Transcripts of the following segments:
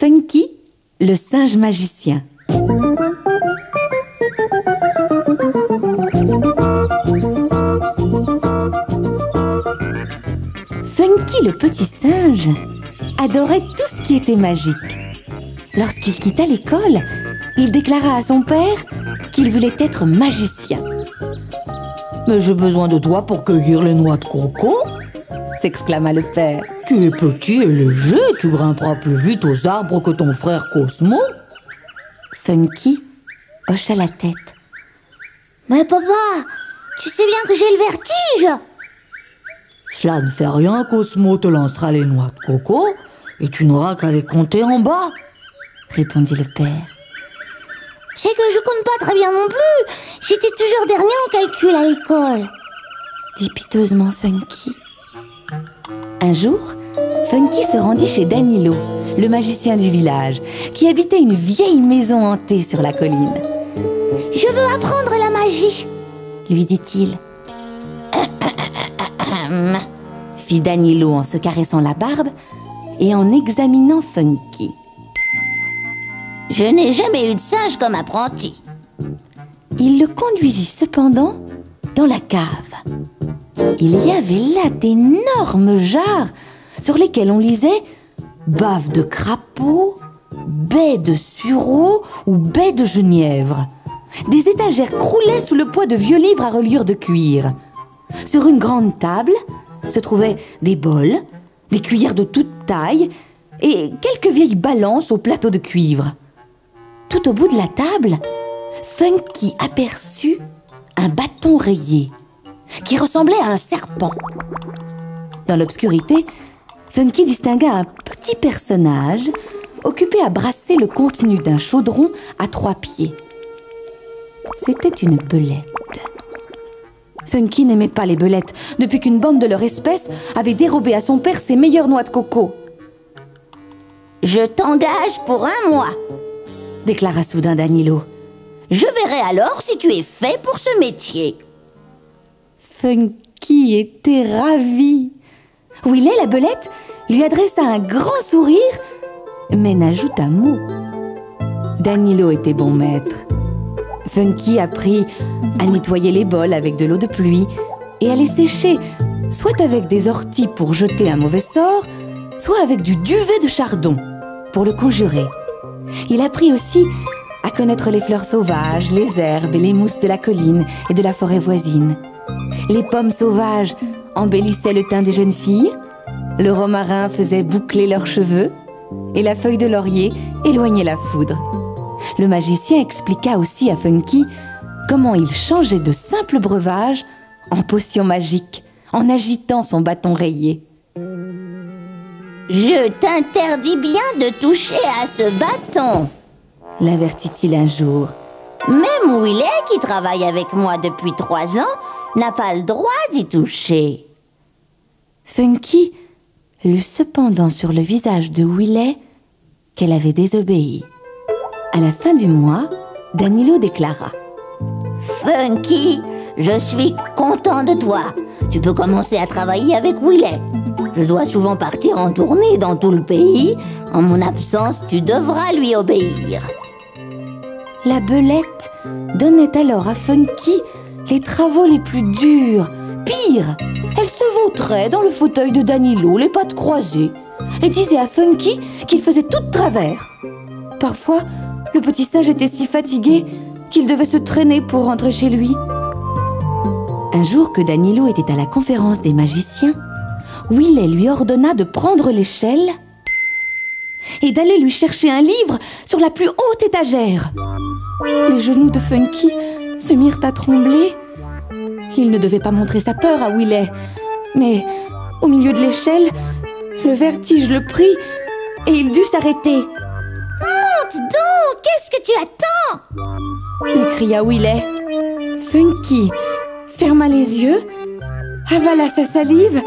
Funky, le singe magicien. Funky, le petit singe, adorait tout ce qui était magique. Lorsqu'il quitta l'école, il déclara à son père qu'il voulait être magicien. « Mais j'ai besoin de toi pour cueillir les noix de coco !» s'exclama le père. « Tu es petit et léger, tu grimperas plus vite aux arbres que ton frère Cosmo. » Funky hocha la tête. « Mais papa, tu sais bien que j'ai le vertige !»« Cela ne fait rien, Cosmo te lancera les noix de coco et tu n'auras qu'à les compter en bas. » répondit le père. « C'est que je compte pas très bien non plus. J'étais toujours dernier en calcul à l'école. » dit piteusement Funky. Un jour, Funky se rendit chez Danilo, le magicien du village, qui habitait une vieille maison hantée sur la colline. « Je veux apprendre la magie, » lui dit-il. Fit Danilo en se caressant la barbe et en examinant Funky. « Je n'ai jamais eu de singe comme apprenti. » Il le conduisit cependant dans la cave. Il y avait là d'énormes jarres sur lesquelles on lisait « bave de crapaud »,« baie de sureau » ou « baie de genièvre ». Des étagères croulaient sous le poids de vieux livres à reliure de cuir. Sur une grande table se trouvaient des bols, des cuillères de toute taille et quelques vieilles balances au plateau de cuivre. Tout au bout de la table, Funky aperçut un bâton rayé qui ressemblait à un serpent. Dans l'obscurité, Funky distingua un petit personnage occupé à brasser le contenu d'un chaudron à 3 pieds. C'était une belette. Funky n'aimait pas les belettes depuis qu'une bande de leur espèce avait dérobé à son père ses meilleures noix de coco. « Je t'engage pour 1 mois, » déclara soudain Danilo. « Je verrai alors si tu es fait pour ce métier. » Funky était ravi. Willet, la belette, lui adressa un grand sourire, mais n'ajouta mot. Danilo était bon maître. Funky apprit à nettoyer les bols avec de l'eau de pluie et à les sécher, soit avec des orties pour jeter un mauvais sort, soit avec du duvet de chardon pour le conjurer. Il apprit aussi à connaître les fleurs sauvages, les herbes et les mousses de la colline et de la forêt voisine. Les pommes sauvages embellissaient le teint des jeunes filles, le romarin faisait boucler leurs cheveux et la feuille de laurier éloignait la foudre. Le magicien expliqua aussi à Funky comment il changeait de simples breuvages en potions magiques en agitant son bâton rayé. « Je t'interdis bien de toucher à ce bâton, » l'avertit-il un jour. « Même Willet, qui travaille avec moi depuis 3 ans, n'a pas le droit d'y toucher. » Funky lut cependant sur le visage de Willet qu'elle avait désobéi. À la fin du mois, Danilo déclara: « Funky, je suis content de toi. Tu peux commencer à travailler avec Willet. Je dois souvent partir en tournée dans tout le pays. En mon absence, tu devras lui obéir. » La belette donnait alors à Funky les travaux les plus durs. Pire, elle se vautrait dans le fauteuil de Danilo, les pattes croisées, et disait à Funky qu'il faisait tout de travers. Parfois, le petit singe était si fatigué qu'il devait se traîner pour rentrer chez lui. Un jour que Danilo était à la conférence des magiciens, Willet lui ordonna de prendre l'échelle et d'aller lui chercher un livre sur la plus haute étagère. Les genoux de Funky se mirent à trembler. Il ne devait pas montrer sa peur à Willet, mais au milieu de l'échelle, le vertige le prit et il dut s'arrêter. « Monte donc! Qu'est-ce que tu attends ?» lui cria Willet. Funky ferma les yeux, avala sa salive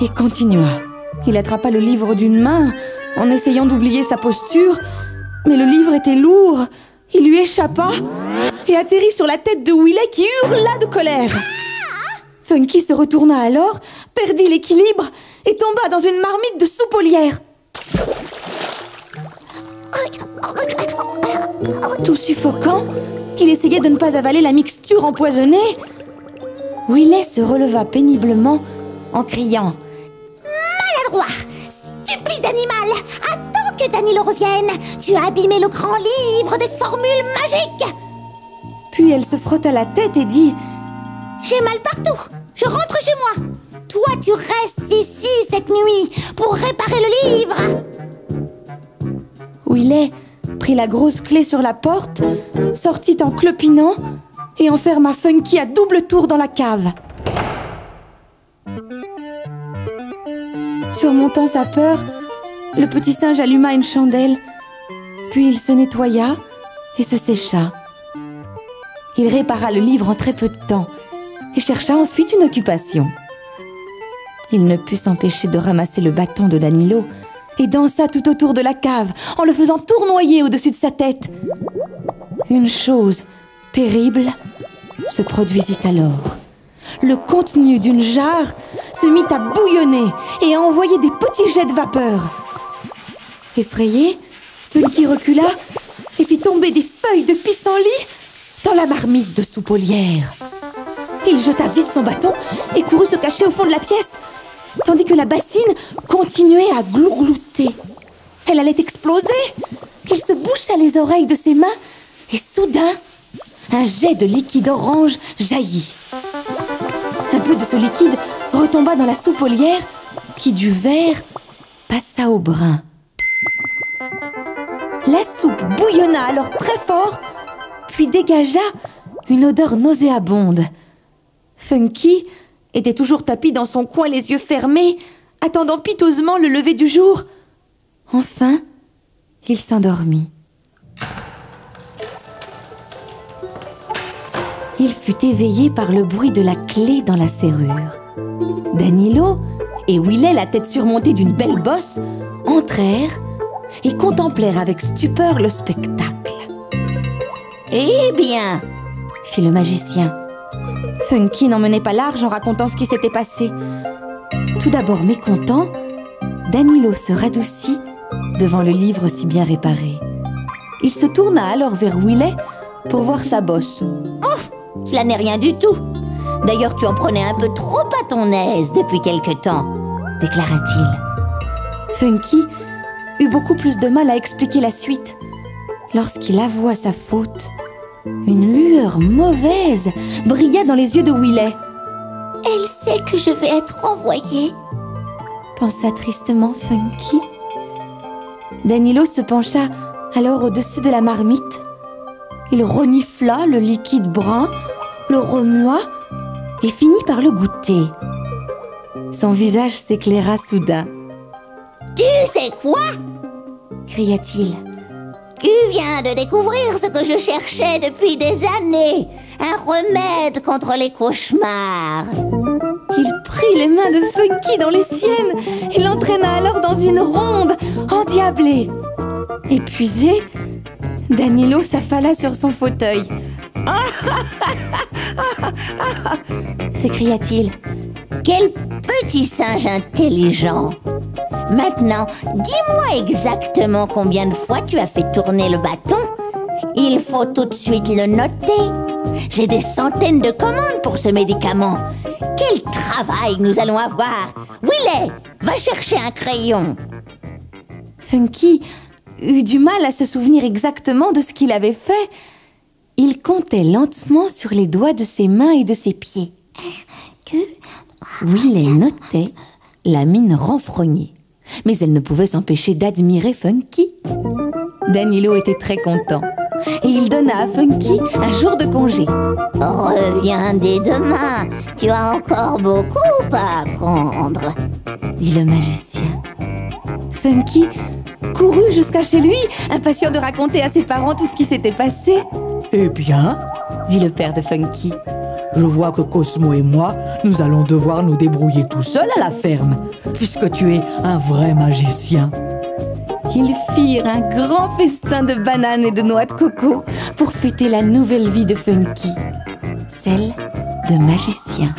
et continua. Il attrapa le livre d'une main en essayant d'oublier sa posture, mais le livre était lourd. Il lui échappa et atterrit sur la tête de Willet qui hurla de colère. Funky se retourna alors, perdit l'équilibre et tomba dans une marmite de soupe au lierre. Tout suffocant, il essayait de ne pas avaler la mixture empoisonnée. Willet se releva péniblement en criant: Maladroit, stupide animal, attends que Danilo revienne. Tu as abîmé le grand livre des formules magiques. Puis elle se frotta la tête et dit: J'ai mal partout, je rentre chez moi. Toi, tu restes ici cette nuit pour réparer le livre. Willet prit la grosse clé sur la porte, sortit en clopinant et enferma Funky à double tour dans la cave. Surmontant sa peur, le petit singe alluma une chandelle, puis il se nettoya et se sécha. Il répara le livre en très peu de temps et chercha ensuite une occupation. Il ne put s'empêcher de ramasser le bâton de Danilo et dansa tout autour de la cave en le faisant tournoyer au-dessus de sa tête. Une chose terrible se produisit alors. Le contenu d'une jarre se mit à bouillonner et à envoyer des petits jets de vapeur. Effrayé, Funky recula et fit tomber des feuilles de pissenlit dans la marmite de soupe au lierre. Il jeta vite son bâton et courut se cacher au fond de la pièce, tandis que la bassine continuait à glouglouter. Elle allait exploser. Il se boucha les oreilles de ses mains et soudain, un jet de liquide orange jaillit. Un peu de ce liquide retomba dans la soupe au lierre qui, du vert, passa au brun. La soupe bouillonna alors très fort, puis dégagea une odeur nauséabonde. Funky était toujours tapi dans son coin, les yeux fermés, attendant piteusement le lever du jour. Enfin, il s'endormit. Il fut éveillé par le bruit de la clé dans la serrure. Danilo et Willet, la tête surmontée d'une belle bosse, entrèrent et contemplèrent avec stupeur le spectacle. « Eh bien !» fit le magicien. Funky n'en menait pas large en racontant ce qui s'était passé. Tout d'abord mécontent, Danilo se radoucit devant le livre si bien réparé. Il se tourna alors vers Willet pour voir sa bosse. « Oh, cela n'est rien du tout. D'ailleurs, tu en prenais un peu trop à ton aise depuis quelque temps, » déclara-t-il. Funky eut beaucoup plus de mal à expliquer la suite. Lorsqu'il avoua sa faute, une lueur mauvaise brilla dans les yeux de Willet. « Elle sait que je vais être envoyée, » pensa tristement Funky. Danilo se pencha alors au-dessus de la marmite. Il renifla le liquide brun, le remua et finit par le goûter. Son visage s'éclaira soudain. « Tu sais quoi ?» cria-t-il. « Tu viens de découvrir ce que je cherchais depuis des années, un remède contre les cauchemars. » Il prit les mains de Funky dans les siennes et l'entraîna alors dans une ronde endiablée. Épuisé, Danilo s'affala sur son fauteuil. S'écria-t-il. « Quel petit singe intelligent! Maintenant, dis-moi exactement combien de fois tu as fait tourner le bâton. Il faut tout de suite le noter. J'ai des centaines de commandes pour ce médicament. Quel travail nous allons avoir! Willet, va chercher un crayon. » Funky eut du mal à se souvenir exactement de ce qu'il avait fait. Il comptait lentement sur les doigts de ses mains et de ses pieds. Willet notait, la mine renfrognée. Mais elle ne pouvait s'empêcher d'admirer Funky. Danilo était très content et il donna à Funky un jour de congé. « Reviens dès demain, tu as encore beaucoup à apprendre, » dit le magicien. Funky courut jusqu'à chez lui, impatient de raconter à ses parents tout ce qui s'était passé. « Eh bien, dit le père de Funky, je vois que Cosmo et moi, nous allons devoir nous débrouiller tout seuls à la ferme, puisque tu es un vrai magicien. » Ils firent un grand festin de bananes et de noix de coco pour fêter la nouvelle vie de Funky, celle de magicien.